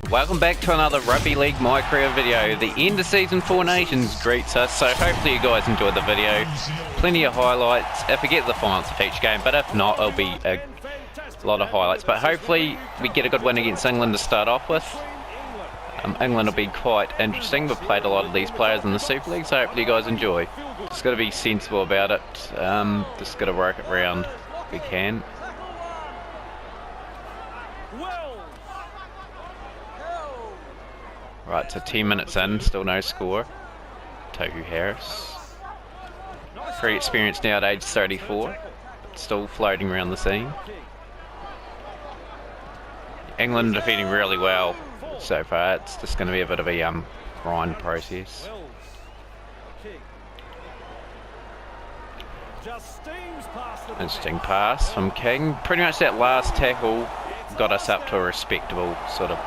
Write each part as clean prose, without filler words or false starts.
Welcome back to another Rugby League Mycareer video. The end of Season 4 Nations greets us, so hopefully you guys enjoyed the video. Plenty of highlights if we get the finals of each game, but if not, it'll be a lot of highlights. But hopefully we get a good win against England to start off with. England will be quite interesting. We've played a lot of these players in the Super League, so hopefully you guys enjoy. Just got to be sensible about it. Just got to work it around if we can. Right, so 10 minutes in, still no score. Tohu Harris. Pretty experienced now at age 34, but still floating around the scene. England defending really well so far. It's just going to be a bit of a grind process. Interesting pass from King. Pretty much that last tackle got us up to a respectable sort of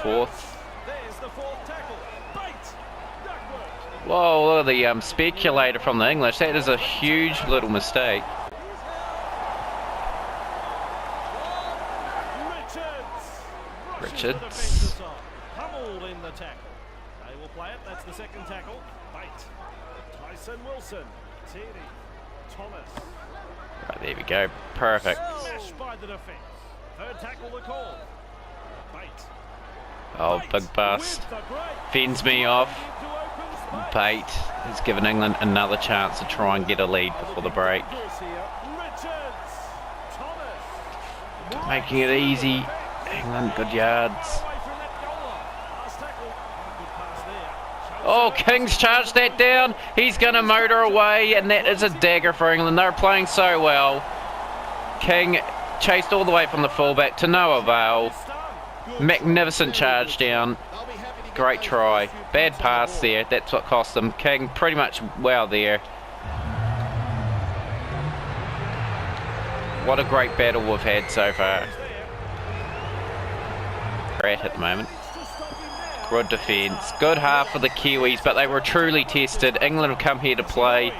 fourth. Whoa, look at the speculator from the English. That is a huge little mistake. Richards. Pummeled in the tackle. They will play it. That's the second tackle. Bait. Tyson Wilson. Teddy. Thomas. Right, there we go. Perfect. Smashed by the defence. Third tackle the call. Bait. Oh, big bust. Fends me off. Bait has given England another chance to try and get a lead before the break. Making it easy. England, good yards. Oh, King's charged that down. He's going to motor away, and that is a dagger for England. They're playing so well. King chased all the way from the fullback to no avail. Magnificent charge down. Great try. Bad pass there. That's what cost them. King pretty much well there. What a great battle we've had so far. Great at the moment. Good defence. Good half for the Kiwis, but they were truly tested. England have come here to play,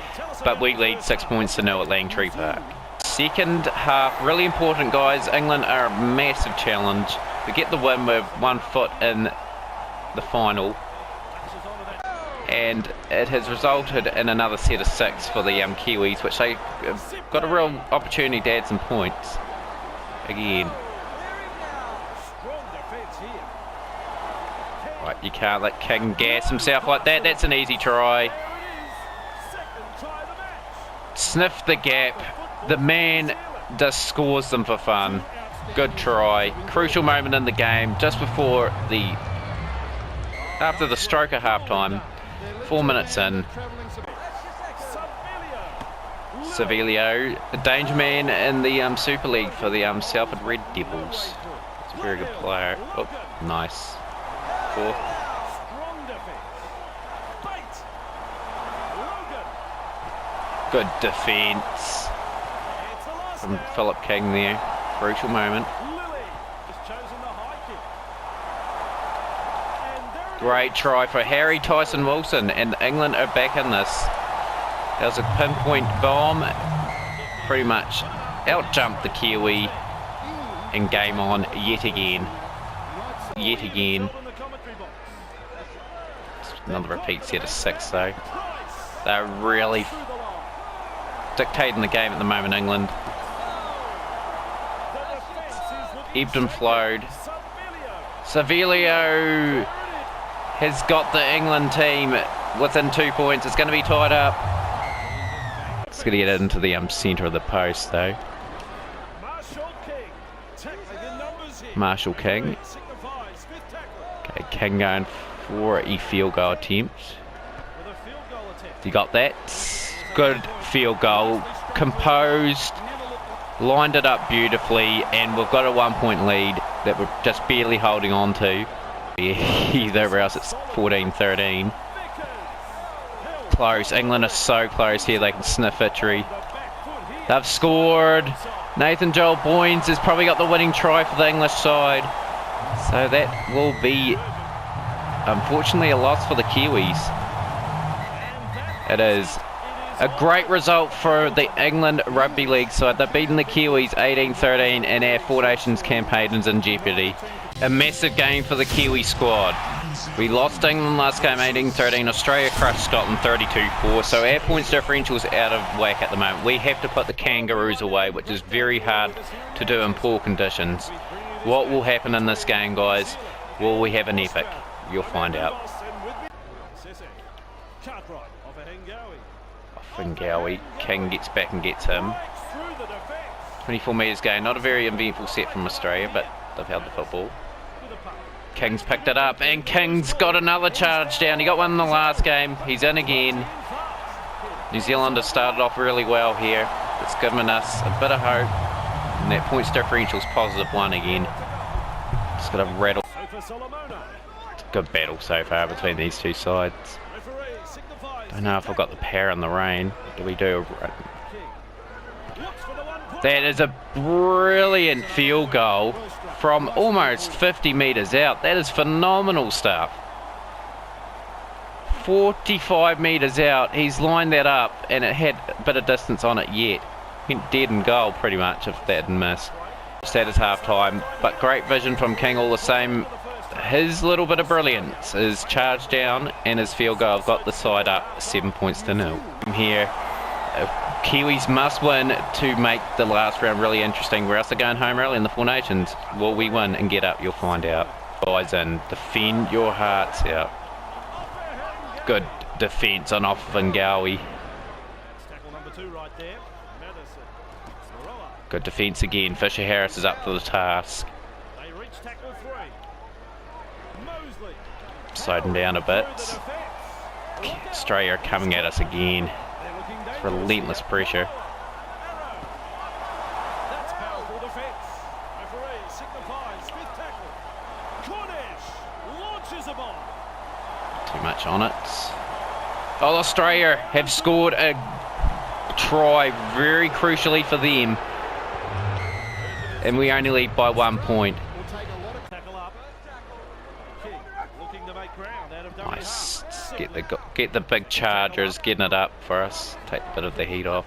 but we lead 6 points to 0 at Langtree Park. Second half, really important, guys. England are a massive challenge. To get the win with 1 foot in the final, and it has resulted in another set of 6 for the Kiwis, which they got a real opportunity to add some points again. Right, you can't let King gas himself like that. That's an easy try. Sniff the gap. The man just scores them for fun. Good try. Crucial moment in the game, just before after the stroke of halftime. 4 minutes in. Savilio, a danger man in the Super League for the Salford Red Devils. It's a very good player. Oh, nice. Fourth. Good defence from Philip King there. Crucial moment. Great try for Harry Tyson Wilson, and England are back in this. That was a pinpoint bomb. Pretty much out-jumped the Kiwi and game on yet again. Yet again. Another repeat set of 6 though. They're really dictating the game at the moment, England. Ebbed and flowed. Savilio has got the England team within 2 points. It's going to be tied up. It's going to get into the centre of the post though. Marshall King. Okay, King going for a field goal attempt. You got that? Good field goal. Composed. Lined it up beautifully, and we've got a 1 point lead that we're just barely holding on to. Either else it's 14-13. Close. England are so close here, they can sniff victory. They've scored. Nathan Joel Boynes has probably got the winning try for the English side. So that will be, unfortunately, a loss for the Kiwis. It is. A great result for the England Rugby League side. They've beaten the Kiwis 18-13, and our Four Nations campaign is in jeopardy. A massive game for the Kiwi squad. We lost England last game 18-13. Australia crushed Scotland 32-4. So our points differential is out of whack at the moment. We have to put the Kangaroos away, which is very hard to do in poor conditions. What will happen in this game, guys? Will we have an epic? You'll find out. Fingawi. King gets back and gets him. 24 metres gain. Not a very eventful set from Australia, but they've held the football. King's picked it up, and King's got another charge down. He got one in the last game. He's in again. New Zealand has started off really well here. It's given us a bit of hope. And that points differential is +1 again. Just got a rattle. It's a good battle so far between these two sides. Don't know if I've got the power in the rain. Do we do a... That is a brilliant field goal from almost 50 metres out. That is phenomenal stuff. 45 metres out. He's lined that up, and it had a bit of distance on it yet. Went dead in goal pretty much if that didn't miss. That is half time, but great vision from King all the same. His little bit of brilliance is charged down, and his field goal got the side up 7 points to 0. Here, Kiwis must win to make the last round really interesting. We're also going home early in the Four Nations. Will we win and get up? You'll find out. Guys in, defend your hearts out. Good defence on off Fingawi. Good defence again. Fisher Harris is up for the task. Slowing down a bit. Australia coming at us again. It's relentless pressure. Too much on it. Oh, Australia have scored a try very crucially for them. And we only lead by 1 point. Nice. Get the big chargers getting it up for us. Take a bit of the heat off.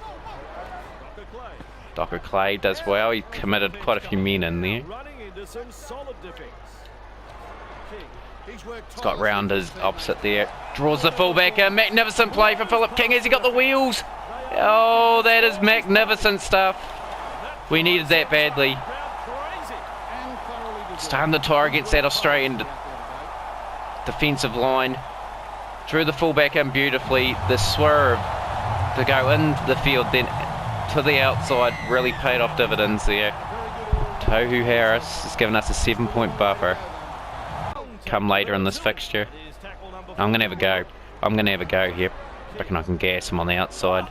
Docker Clay does well. He committed quite a few men in there. He's got Rounders opposite there. Draws the fullback in. Magnificent play for Philip King. Has he got the wheels? Oh, that is magnificent stuff. We needed that badly. Starting the tire against that Australian defensive line. Drew the fullback in beautifully. The swerve to go in the field then to the outside really paid off dividends there. Tohu Harris has given us a 7-point buffer. Come later in this fixture. I'm going to have a go. I'm going to have a go here. I reckon I can gas him on the outside.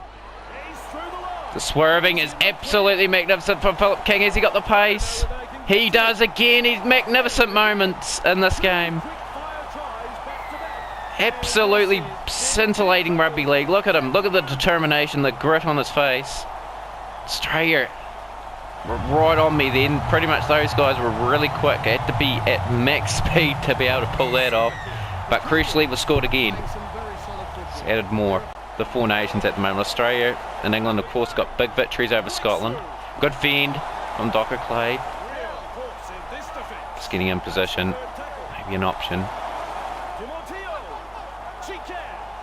The swerving is absolutely magnificent from Philip King. Has he got the pace? He does again. He's magnificent moments in this game. Absolutely scintillating rugby league. Look at him. Look at the determination, the grit on his face. Australia were right on me then. Pretty much those guys were really quick. It had to be at max speed to be able to pull that off. But crucially, we scored again. It's added more. The Four Nations at the moment. Australia and England, of course, got big victories over Scotland. Good fend from Docker Clay. Just getting in position. Maybe an option.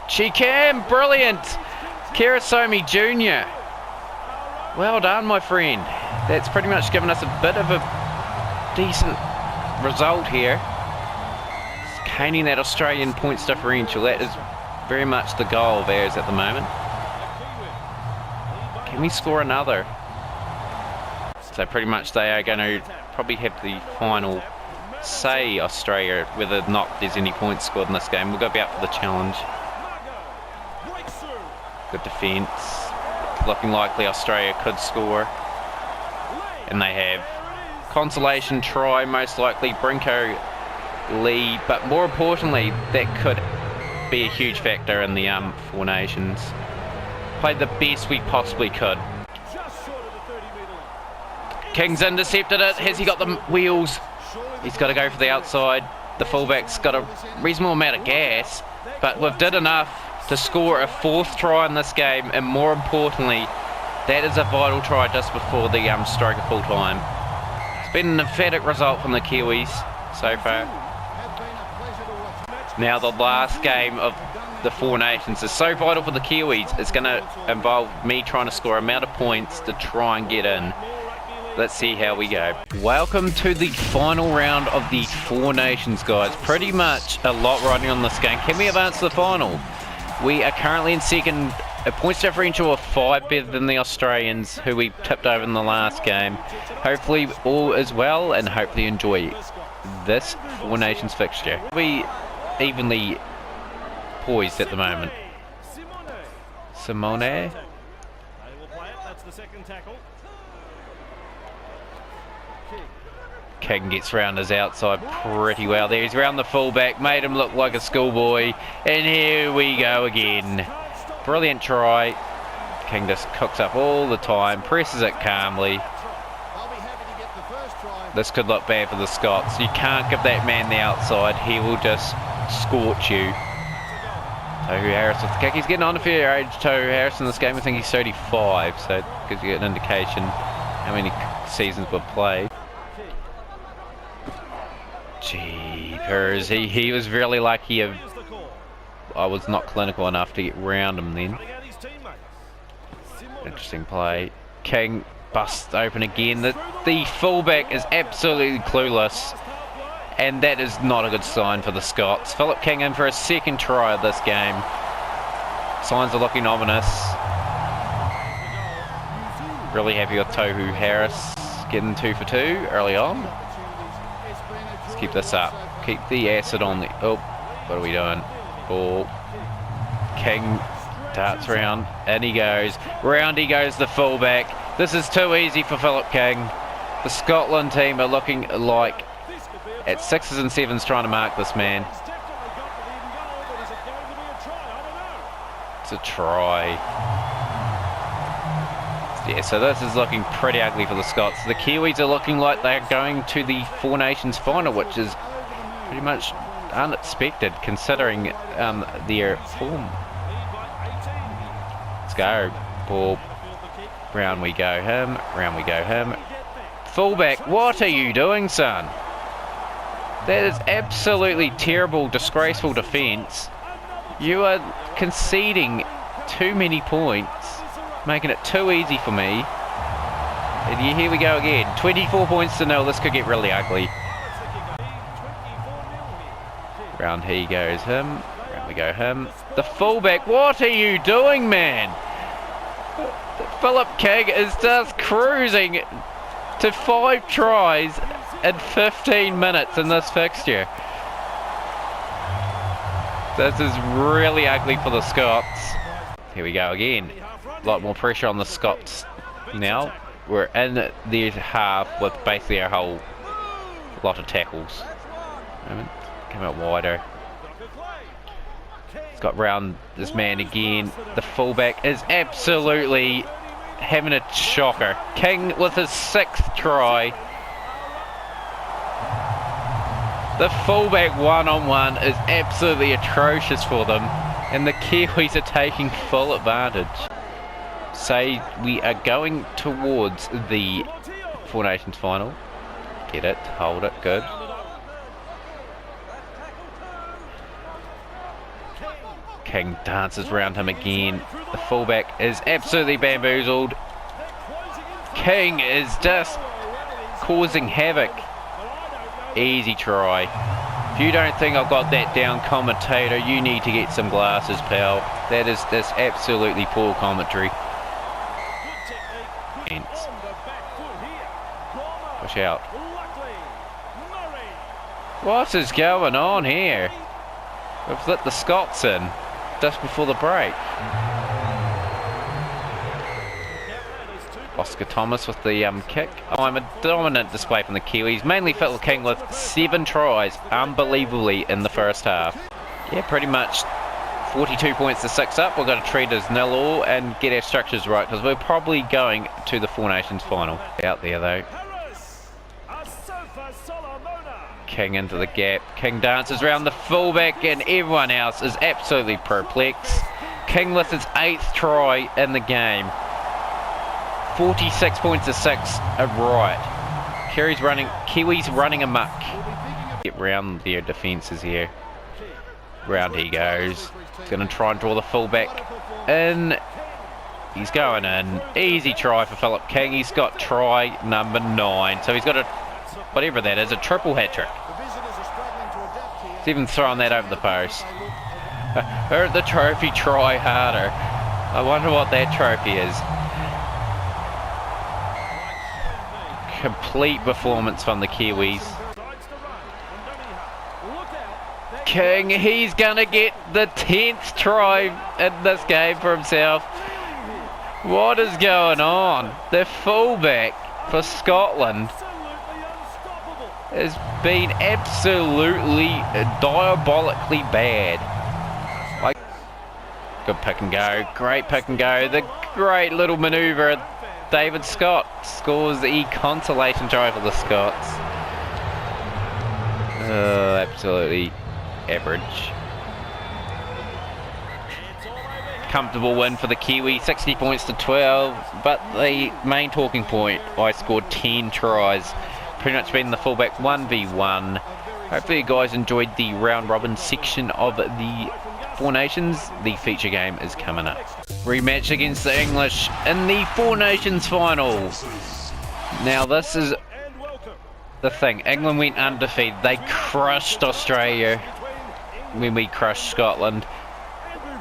Chikam, brilliant! Karasomi Jr. Well done, my friend. That's pretty much given us a bit of a decent result here. It's caning that Australian points differential. That is very much the goal of ours at the moment. Can we score another? So pretty much they are going to probably have the final say, Australia, whether or not there's any points scored in this game. We'll go out for the challenge. Good defence. Looking likely Australia could score. And they have. Consolation try, most likely Brinko Lee. But more importantly, that could be a huge factor in the Four Nations. Played the best we possibly could. King's intercepted it. Has he got the wheels? He's got to go for the outside. The fullback's got a reasonable amount of gas. But we've did enough to score a 4th try in this game, and more importantly, that is a vital try just before the stroke of full time. It's been an emphatic result from the Kiwis. so far. Now the last game of the Four Nations is so vital for the Kiwis. It's going to involve me trying to score amount of points to try and get in. Let's see how we go. Welcome to the final round of the Four Nations, guys. Pretty much a lot riding on this game. Can we advance to the final? We are currently in second, a points differential of 5 better than the Australians, who we tipped over in the last game. Hopefully all is well, and hopefully enjoy this Four Nations fixture. We evenly poised at the moment. Simone. King gets round his outside pretty well there. He's round the fullback, made him look like a schoolboy, and here we go again. Brilliant try. King just cooks up all the time, presses it calmly. This could look bad for the Scots. You can't give that man the outside, he will just scorch you. Tohu Harris with the kick. He's getting on a fair age, Tohu Harris, in this game. I think he's 35, so it gives you an indication how many seasons we've played. Jeepers, he was really lucky. I was not clinical enough to get round him then. Interesting play. King busts open again. The fullback is absolutely clueless, and that is not a good sign for the Scots. Philip King in for a second try of this game. Signs are looking ominous. Really happy with Tohu Harris getting 2 for 2 early on. Let's keep this up. Keep the acid on the... Oh, what are we doing? Ball. King darts around, and he goes. Round he goes, the fullback. This is too easy for Philip King. The Scotland team are looking like at 6s and 7s trying to mark this man. It's a try. Yeah, so this is looking pretty ugly for the Scots. The Kiwis are looking like they're going to the Four Nations final, which is pretty much unexpected considering their form. Let's go. Ball. Round we go him. Round we go him. Fullback, what are you doing, son? That is absolutely terrible, disgraceful defence. You are conceding too many points, making it too easy for me. And here we go again. 24 points to 0. This could get really ugly. Round he goes him. Round we go him. The fullback, what are you doing, man? Philip King is just cruising to 5 tries in 15 minutes in this fixture. This is really ugly for the Scots. Here we go again. A lot more pressure on the Scots now. We're in their half with basically a whole lot of tackles. Come out wider. He's got round this man again. The fullback is absolutely having a shocker. King with his 6th try. The fullback one-on-one is absolutely atrocious for them, and the Kiwis are taking full advantage. So we are going towards the Four Nations final. Get it, hold it, good. King dances around him again. The fullback is absolutely bamboozled. King is just causing havoc. Easy try. If you don't think I've got that down, commentator, you need to get some glasses, pal. That is this absolutely poor commentary. Push out. What is going on here? We've let the Scots in just before the break. Oscar Thomas with the kick. I'm a dominant display from the Kiwis, mainly Philip King with 7 tries, unbelievably, in the first half. Yeah, pretty much 42 points to 6 up. We've got to treat it as 0-all and get our structures right, because we're probably going to the Four Nations final. Out there though. King into the gap. King dances around the fullback, and everyone else is absolutely perplexed. King with his 8th try in the game. 46 points to 6 right. Kiwis running amok. round their defences here. Round he goes. He's going to try and draw the fullback in. He's going in. Easy try for Philip King. He's got try number 9. So he's got a, whatever that is, a triple hat-trick. He's even throwing that over the post. Heard the trophy, try harder. I wonder what that trophy is. Complete performance from the Kiwis. King, he's gonna get the 10th try in this game for himself. What is going on? The fullback for Scotland has been absolutely diabolically bad. Like, good pick and go, great pick and go, the great little manoeuvre. David Scott scores the consolation try for the Scots. Absolutely average. Comfortable win for the Kiwi, 60 points to 12, but the main talking point, I scored 10 tries. Pretty much been the fullback 1v1. Hopefully you guys enjoyed the round robin section of the Four Nations. The feature game is coming up. Rematch against the English in the Four Nations final. Now this is the thing, England went undefeated. They crushed Australia when we crushed Scotland.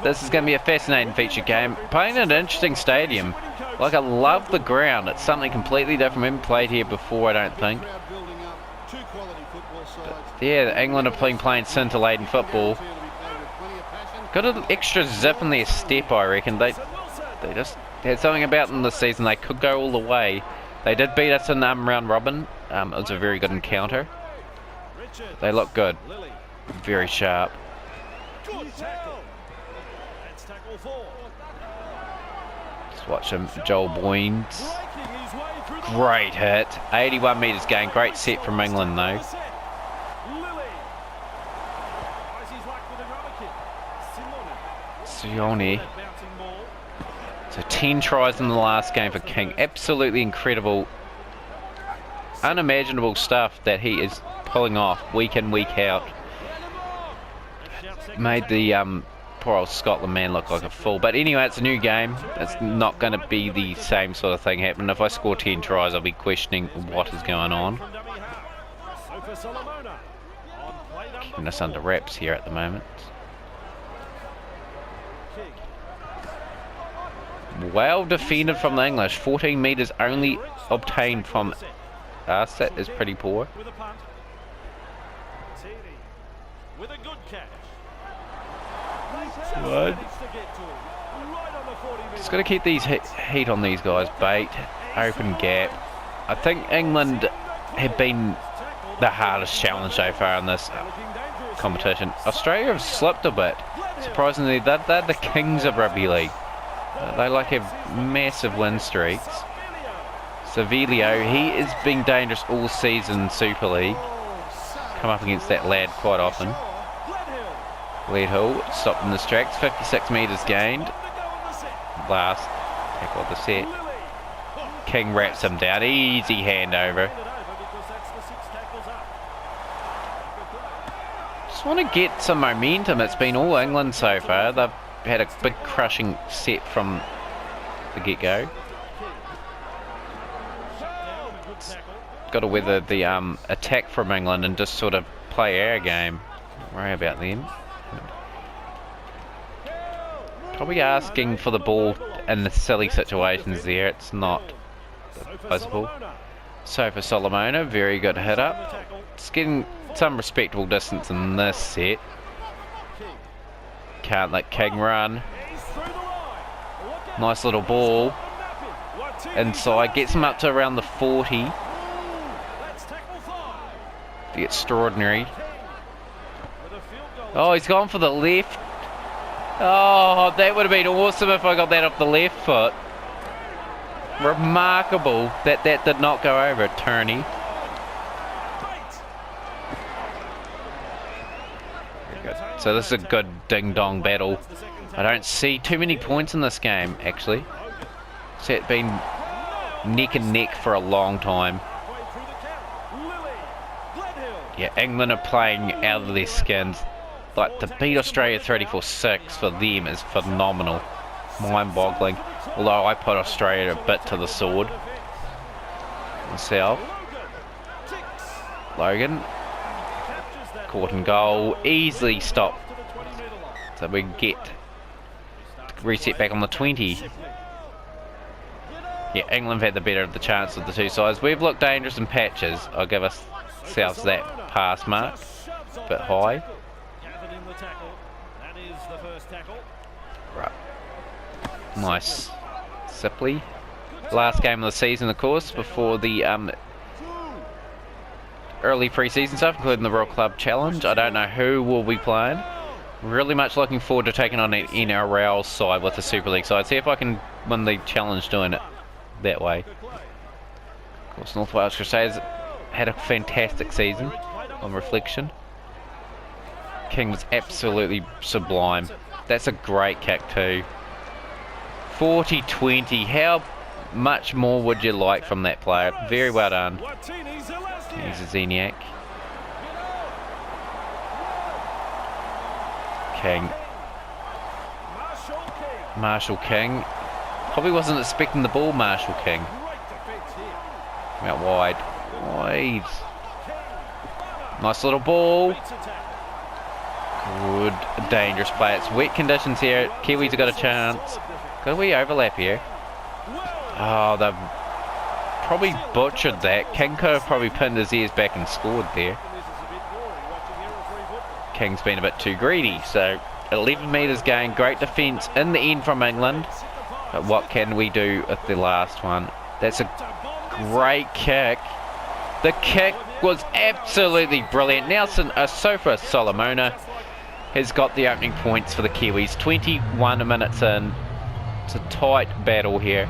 This is going to be a fascinating feature game. Playing in an interesting stadium. Like, I love the ground. It's something completely different. We haven't played here before, I don't think. But yeah, England are playing scintillating football. Got an extra zip in their step, I reckon. They just had something about them this season. They could go all the way. They did beat us in round robin. It was a very good encounter. They look good. Very sharp. Just watch him, Joel Boynes. Great hit. 81 metres gain. Great set from England though. Sione. So 10 tries in the last game for King. Absolutely incredible, unimaginable stuff that he is pulling off week in, week out. Made the poor old Scotland man look like a fool. But anyway, it's a new game. It's not going to be the same sort of thing happening. If I score 10 tries, I'll be questioning what is going on. Keeping us under wraps here at the moment. Well defended from the English. 14 metres only obtained from us. That is pretty poor. What? Just got to keep these heat on these guys. Bait, open gap. I think England have been the hardest challenge so far in this competition. Australia have slipped a bit. Surprisingly, they're the kings of rugby league. They like have massive win streaks. Savilio, he is being dangerous all season in Super League. Come up against that lad quite often. Leadhill stopped in the tracks, 56 metres gained. Last tackle of the set. King wraps him down, easy handover. Just want to get some momentum. It's been all England so far. They've had a big crushing set from the get-go. Got to weather the attack from England and just sort of play our game. Don't worry about them. Probably asking for the ball in the silly situations there. It's not visible. So for Solomona, very good hit up. It's getting some respectable distance in this set. Can't let King run. Nice little ball. Inside, gets him up to around the 40. The extraordinary. Oh, he's gone for the left. Oh, that would have been awesome if I got that off the left foot. Remarkable that that did not go over at Turney. So this is a good ding-dong battle. I don't see too many points in this game, actually. So it's been neck and neck for a long time. Yeah, England are playing out of their skins. Like, to beat Australia 34-6 for them is phenomenal. Mind-boggling. Although I put Australia a bit to the sword myself. Logan. Caught in goal. Easily stopped. So we can get reset back on the 20. Yeah, England have had the better of the chance of the two sides. We've looked dangerous in patches. I'll give ourselves that pass mark. A bit high. Right. Nice. Sipley. Last game of the season, of course, before the early pre-season stuff, including the World Club Challenge. I don't know who will be playing. Really much looking forward to taking on an NRL side with the Super League side. See if I can win the challenge doing it that way. Of course, North Wales Crusaders had a fantastic season on reflection. King was absolutely sublime. That's a great kick too. 40-20. How much more would you like from that player? Very well done. He's a Zeniac. King. Marshall King. Probably wasn't expecting the ball, Marshall King. Out wide. Wide. Nice little ball. Good. Dangerous play. It's wet conditions here. Kiwis have got a chance. Could we overlap here? Oh, they've probably butchered that. King could have probably pinned his ears back and scored there. King's been a bit too greedy. So 11 metres gain. Great defence in the end from England. But what can we do with the last one? That's a great kick. The kick was absolutely brilliant. Nelson Asofa Solomona has got the opening points for the Kiwis. 21 minutes in. It's a tight battle here.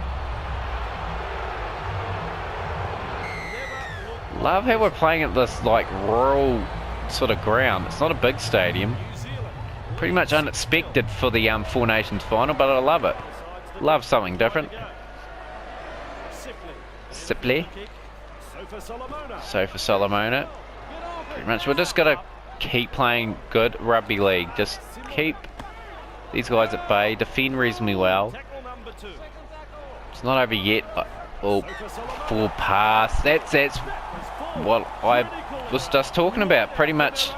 Love how we're playing at this like rural sort of ground. It's not a big stadium. Pretty much unexpected for the Four Nations final, but I love it. Love something different. Sipley. Sofa Solomona. Pretty much we're just going to keep playing good rugby league. Just keep these guys at bay. Defend reasonably well. It's not over yet. Oh, full pass. That's what I was just talking about. Pretty much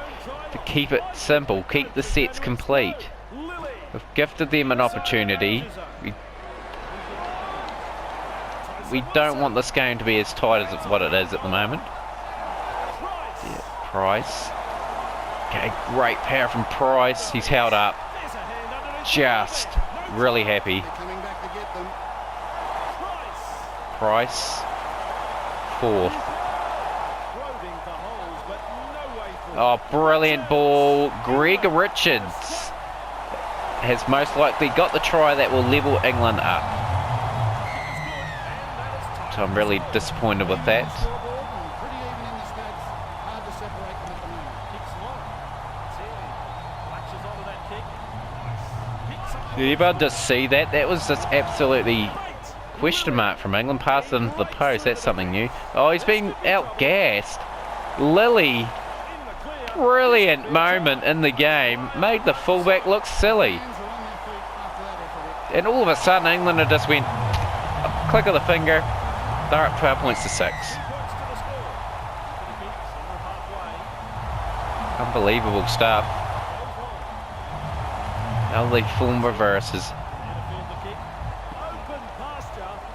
to keep it simple. Keep the sets complete. We've gifted them an opportunity. We don't want this game to be as tight as what it is at the moment. Yeah, Price. Okay, great power from Price. He's held up. Just really happy. Price. Fourth. Oh, brilliant ball. Greg Richards has most likely got the try that will level England up. So I'm really disappointed with that. Did you just see that? That was just absolutely question mark from England. Passed into the post. That's something new. Oh, he's been outgassed. Lilly. Brilliant moment in the game. Made the fullback look silly. And all of a sudden England have just went a click of the finger. They're up 12 points to 6. Unbelievable stuff. Only form reverses.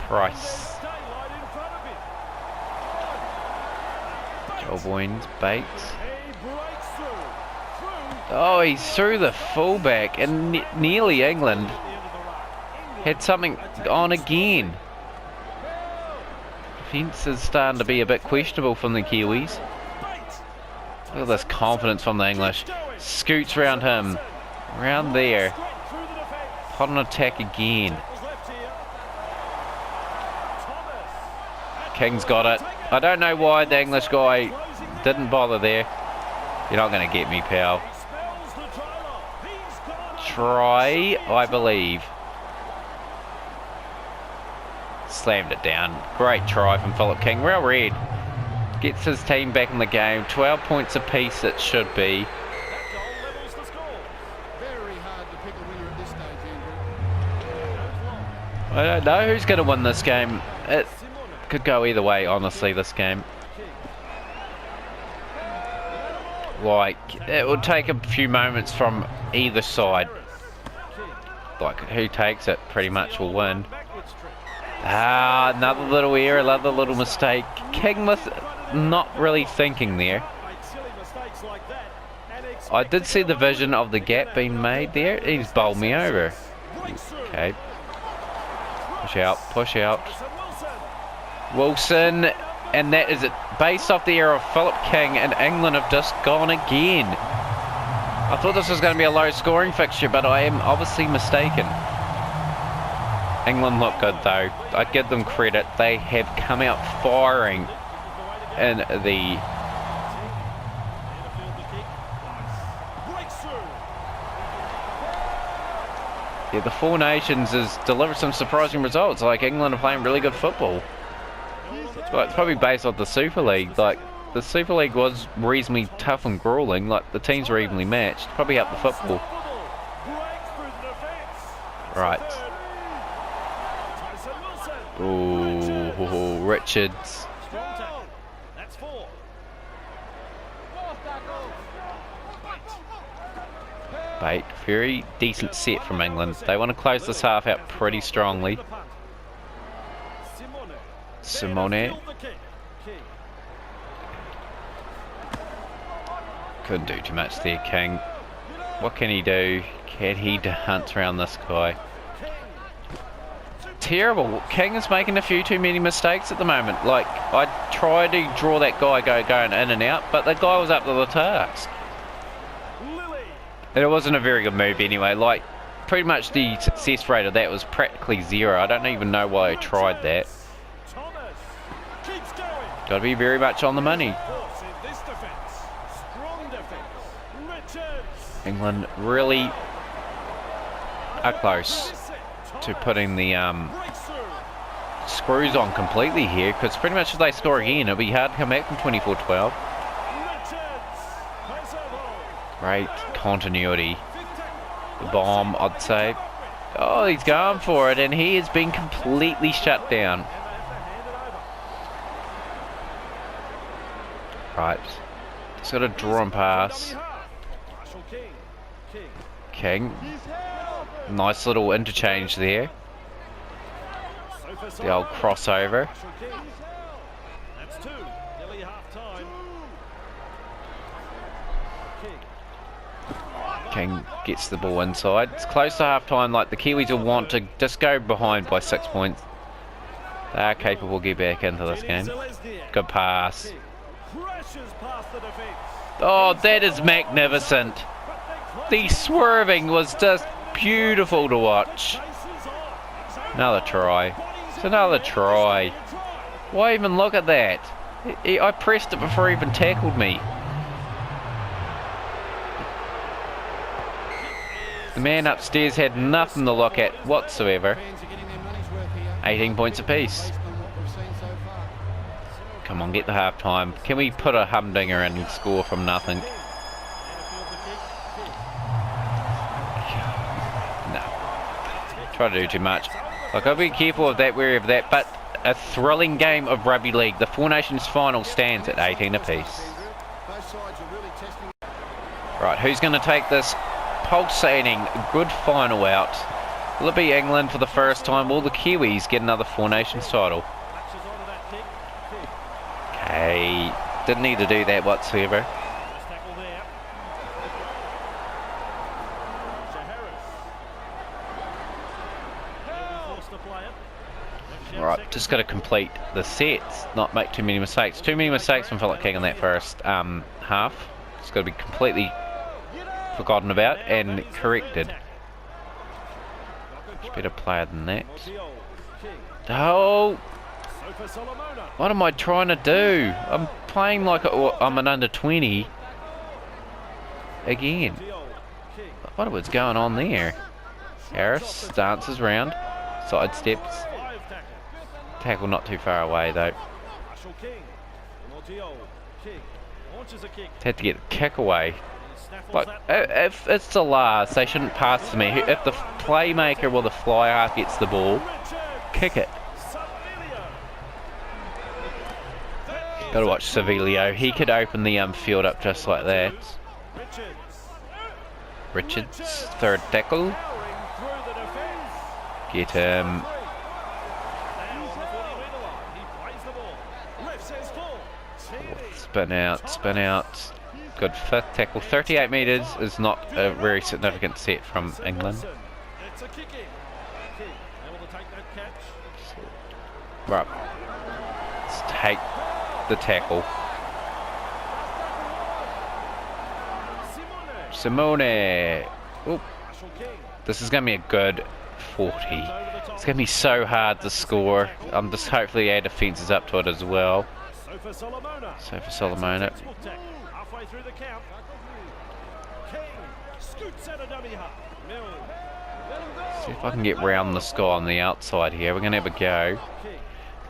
Price. Joel Boynes, Bates. Oh, he's through the fullback, and nearly England had something on again. Defence is starting to be a bit questionable from the Kiwis. Look at this confidence from the English. Scoots round him. Round there. Hot on attack again. King's got it. I don't know why the English guy didn't bother there. You're not going to get me, pal. Try, I believe. Slammed it down. Great try from Philip King. Well read. Gets his team back in the game. 12 points apiece it should be. That goal levels the score. Very hard to pick a winner at this stage, Andrew. I don't know who's going to win this game. It could go either way, honestly, this game. Like, it would take a few moments from either side. Like, who takes it pretty much will win. Ah, another little error, another little mistake. King was not really thinking there. I did see the vision of the gap being made there. He's bowled me over. Okay. Push out, push out. Wilson, and that is it. Based off the error of Philip King, and England have just gone again. I thought this was going to be a low scoring fixture, but I am obviously mistaken. England look good though. I give them credit. They have come out firing in the the Four Nations has delivered some surprising results. Like, England are playing really good football. Well, it's probably based on the Super League. Like, the Super League was reasonably tough and grueling. Like, the teams were evenly matched. Probably helped the football. Right. Ooh, Richards. That's 4. Bait. Very decent set from England. They want to close this half out pretty strongly. Simone. Couldn't do too much there, King. What can he do? Can he hunt around this guy? Terrible. King is making a few too many mistakes at the moment. Like, I tried to draw that guy going in and out, but the guy was up to the task. And it wasn't a very good move anyway. Like, pretty much the success rate of that was practically 0. I don't even know why I tried that. Got to be very much on the money. England really are close to putting the screws on completely here, because pretty much if they score again, it'll be hard to come back from 24-12. Great continuity. The bomb, I'd say. Oh, he's going for it, and he has been completely shut down. Right. Just got to draw and pass. King. Nice little interchange there. The old crossover. That's 2. Nearly half time. King gets the ball inside. It's close to half time. Like, the Kiwis will want to just go behind by 6 points. They are capable to get back into this game. Good pass. Oh, that is magnificent. The swerving was just beautiful to watch. Another try. It's another try. Why even look at that? I pressed it before he even tackled me. The man upstairs had nothing to look at whatsoever. 18 points apiece. Come on, get the half time. Can we put a humdinger in and score from nothing? No. Try to do too much. Like, I'll be careful of that, wary of that, but a thrilling game of rugby league. The Four Nations final stands at 18 apiece. Right, who's going to take this pulsating good final out? Will it be England for the first time? Will the Kiwis get another Four Nations title? Okay, didn't need to do that whatsoever. Right, just got to complete the sets, not make too many mistakes. Too many mistakes from Philip King in that first half. It's got to be completely forgotten about and corrected. Much better player than that. Oh! What am I trying to do? I'm playing like I'm an under 20 again. What was going on there? Harris dances round, sidesteps. Tackle not too far away though. Had to get the kick away. Like, if it's the last, they shouldn't pass to me. If the playmaker or the fly half gets the ball, kick it. Gotta watch Savilio. He could open the field up just like that. Richards, third tackle. Get him. Spin out, spin out. Good fifth tackle. 38 metres is not a very significant set from England. Right. Let's take the tackle. Simone. Oop. This is going to be a good 40. It's going to be so hard to score. Just hopefully our defence is up to it as well. So for Solomona. Halfway through the count. King scoots out a dummy half. See if I can get round the sky on the outside here. We're going to have a go.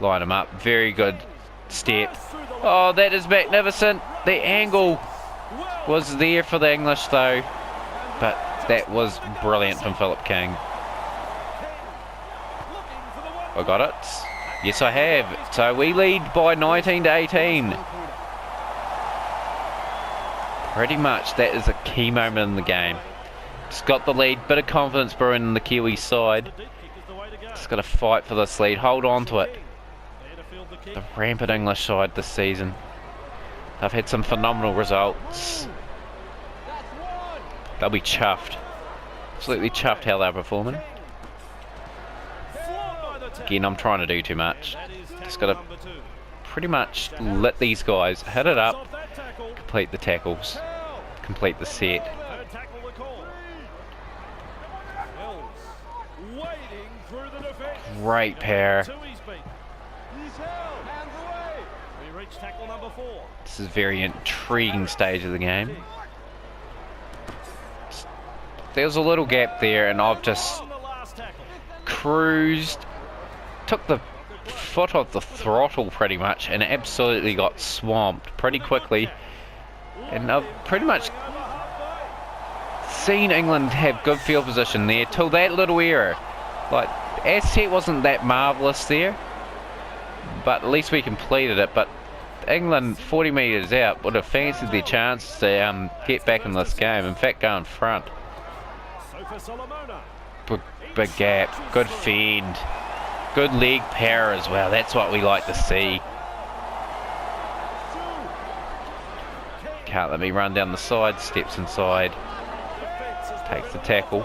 Line them up. Very good step. Oh, that is magnificent. The angle was there for the English though. But that was brilliant from Philip King. I got it. Yes, I have. So we lead by 19 to 18. Pretty much that is a key moment in the game. Just got the lead, bit of confidence brewing in the Kiwi side. Just got to fight for this lead, hold on to it. The rampant English side this season. They've had some phenomenal results. They'll be chuffed. Absolutely chuffed how they're performing. Again, I'm trying to do too much. Just got to pretty much let these guys hit it up, complete the tackles, complete the set. Great pair. This is a very intriguing stage of the game. There was a little gap there and I've just cruised, took the foot off the throttle pretty much and absolutely got swamped pretty quickly. And I've pretty much seen England have good field position there till that little error. Like, our set wasn't that marvellous there, but at least we completed it. But England 40 metres out would have fancied their chance to get back in this game, in fact go in front. Big gap, good feed, good leg power as well, that's what we like to see. Can't let me run down the side, steps inside, takes the tackle.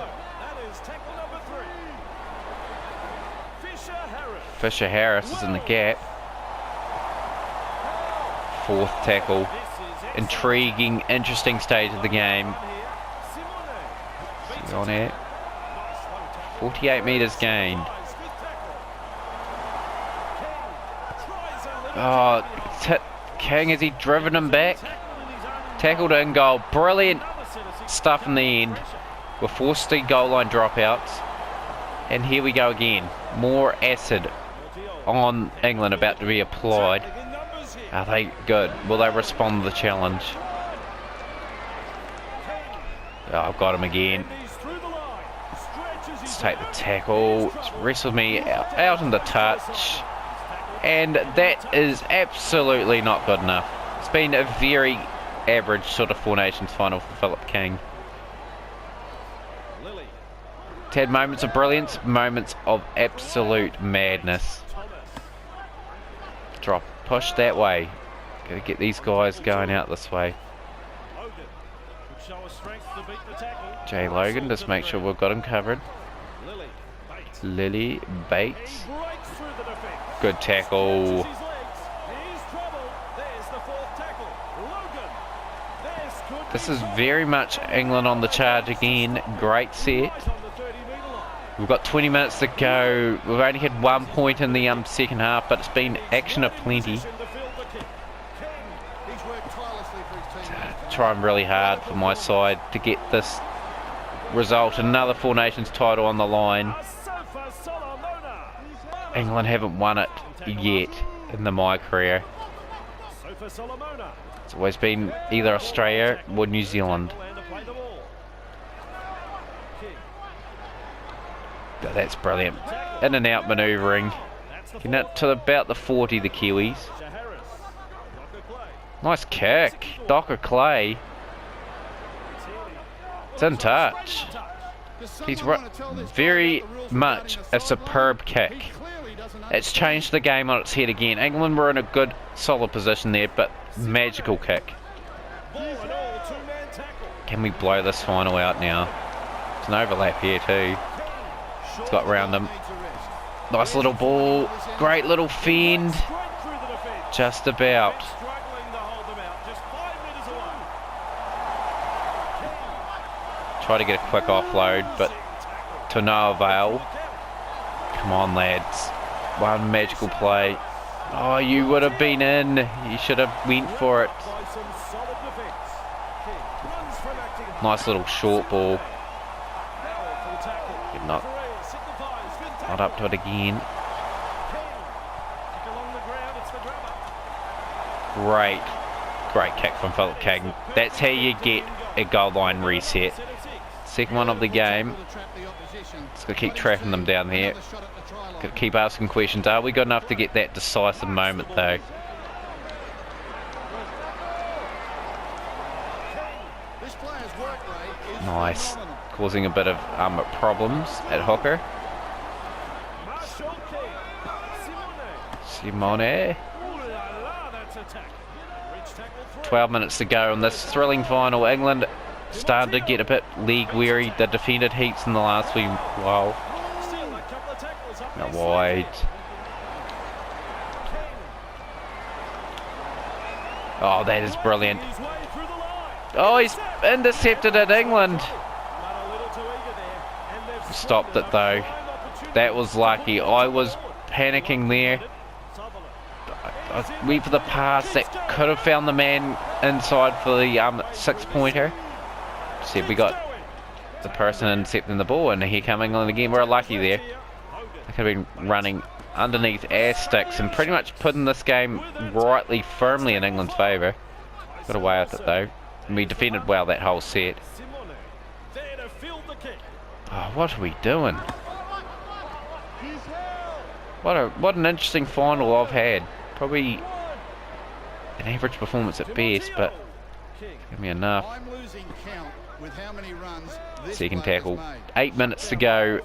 Fisher Harris is in the gap. Fourth tackle. Intriguing, interesting stage of the game. See on it. 48 metres gained. Oh, it's hit King. Has he driven him back? Tackled in goal. Brilliant stuff in the end. We're forced to goal line dropouts. And here we go again. More acid on England about to be applied. Are they good? Will they respond to the challenge? Oh, I've got him again. Let's take the tackle. It's wrestled me out in the touch. And that is absolutely not good enough. It's been a very average sort of Four Nations final for Philip King. It's had moments of brilliance, moments of absolute madness. Drop, push that way. Gotta get these guys going out this way. Jay Logan, just make sure we've got him covered. Lily Bates. Good tackle. This is very much England on the charge again. Great set. We've got 20 minutes to go. We've only had 1 point in the second half, but it's been action aplenty. Trying really hard for my side to get this result. Another Four Nations title on the line. England haven't won it yet in the Mycareer. for Solomona. It's always been either Australia or New Zealand. Oh, that's brilliant. In and out manoeuvring. Getting it to about the 40, the Kiwis. Nice kick. Docker Clay. It's in touch. He's very much a superb kick. It's changed the game on its head again. England were in a good, solid position there, but magical kick. Can we blow this final out now? There's an overlap here too. It's got round him. Nice little ball. Great little fend. Just about. Try to get a quick offload, but to no avail. Come on, lads. One magical play. Oh, you would have been in. You should have went for it. Nice little short ball. Not up to it again. Great kick from Philip King. That's how you get a goal line reset. Second one of the game. Just got to keep tracking them down here. Got to keep asking questions. Are we good enough to get that decisive moment though? Nice. Causing a bit of problems at hooker. Simone. 12 minutes to go on this thrilling final. England started to get a bit league weary. They defended heaps in the last wee while. Out wide. Oh, that is brilliant. Oh, he's intercepted at England. Stopped it though. That was lucky. I was panicking there. I went for the pass that could have found the man inside for the 6-pointer. See, we got the person intercepting the ball, and here come England again. We're lucky there. They could have been running underneath our sticks and pretty much putting this game rightly, firmly in England's favour. Got away with it though. And we defended well that whole set. Oh, what are we doing? What an interesting final I've had. Probably an average performance at best, but give me enough. Second tackle. 8 minutes to go.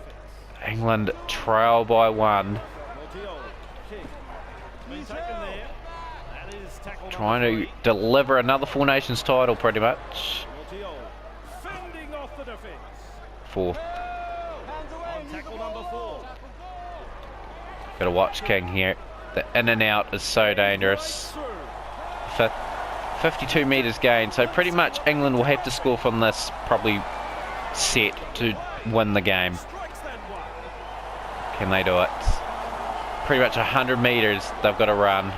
England trail by 1. Trying to deliver another Four Nations title pretty much. Fourth. Gotta watch King here. The in and out is so dangerous. 52 metres gain, so pretty much England will have to score from this probably set to win the game. Can they do it? Pretty much 100 metres they've got to run.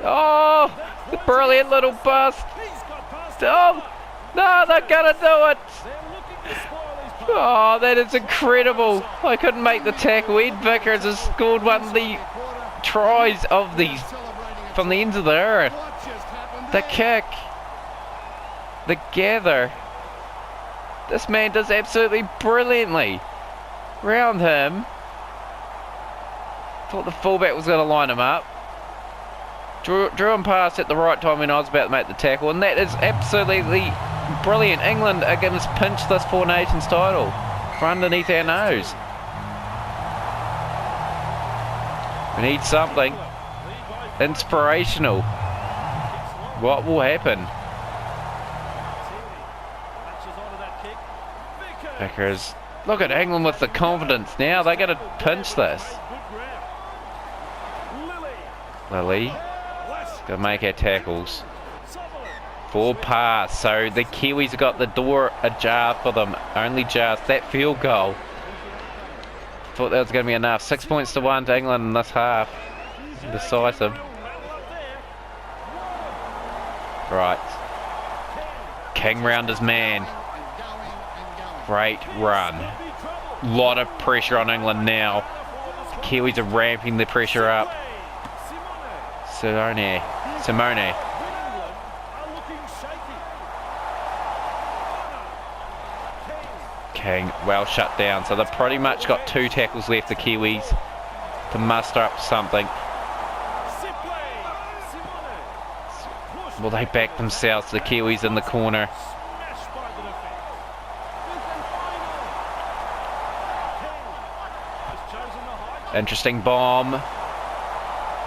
Oh, the brilliant little bust. Oh, no, they're gonna do it. Oh, that is incredible. I couldn't make the tackle. Ed Vickers has scored one of the tries of these from the ends of the earth. The kick. The gather. This man does absolutely brilliantly. Round him. Thought the fullback was going to line him up. Drew him past at the right time when I was about to make the tackle, and that is absolutely brilliant. England are going to pinch this Four Nations title from underneath our nose. We need something inspirational. What will happen? Vickers. Look at England with the confidence now. They're going to pinch this. Lily. Going to make our tackles. Forward pass. So the Kiwis have got the door ajar for them. Only just that field goal. Thought that was going to be enough. 6 points to 1 to England in this half. Decisive. Right. King round his man. Great run. Lot of pressure on England now. The Kiwis are ramping the pressure up. Simone. England are looking shaky. King, well shut down. So they've pretty much got 2 tackles left, the Kiwis, to muster up something. Will they back themselves, the Kiwis in the corner? Smashed by the defence. King has chosen the high. Interesting bomb.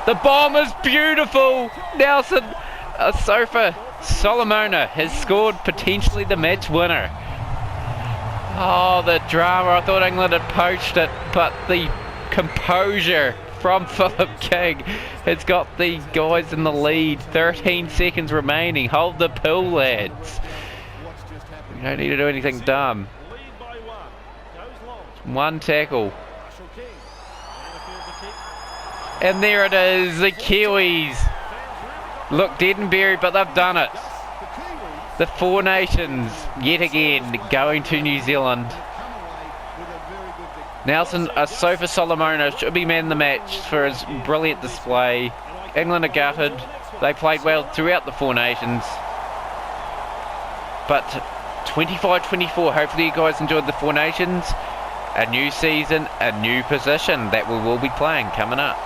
The bomb is beautiful. Nelson Sofa Solomona has scored potentially the match winner. Oh, the drama. I thought England had poached it, but the composure from Philip King has got the guys in the lead. 13 seconds remaining. Hold the pool, lads. You don't need to do anything dumb. Lead by 1. Goes long. 1 tackle. Marshall King. There to field the kick. And there it is, the Kiwis. Look dead and buried, but they've done it. The Four Nations, yet again, going to New Zealand. Nelson Sofa Solomona should be man of the match for his brilliant display. England are gutted. They played well throughout the Four Nations. But 25-24, hopefully you guys enjoyed the Four Nations. A new season, a new position that we will be playing coming up.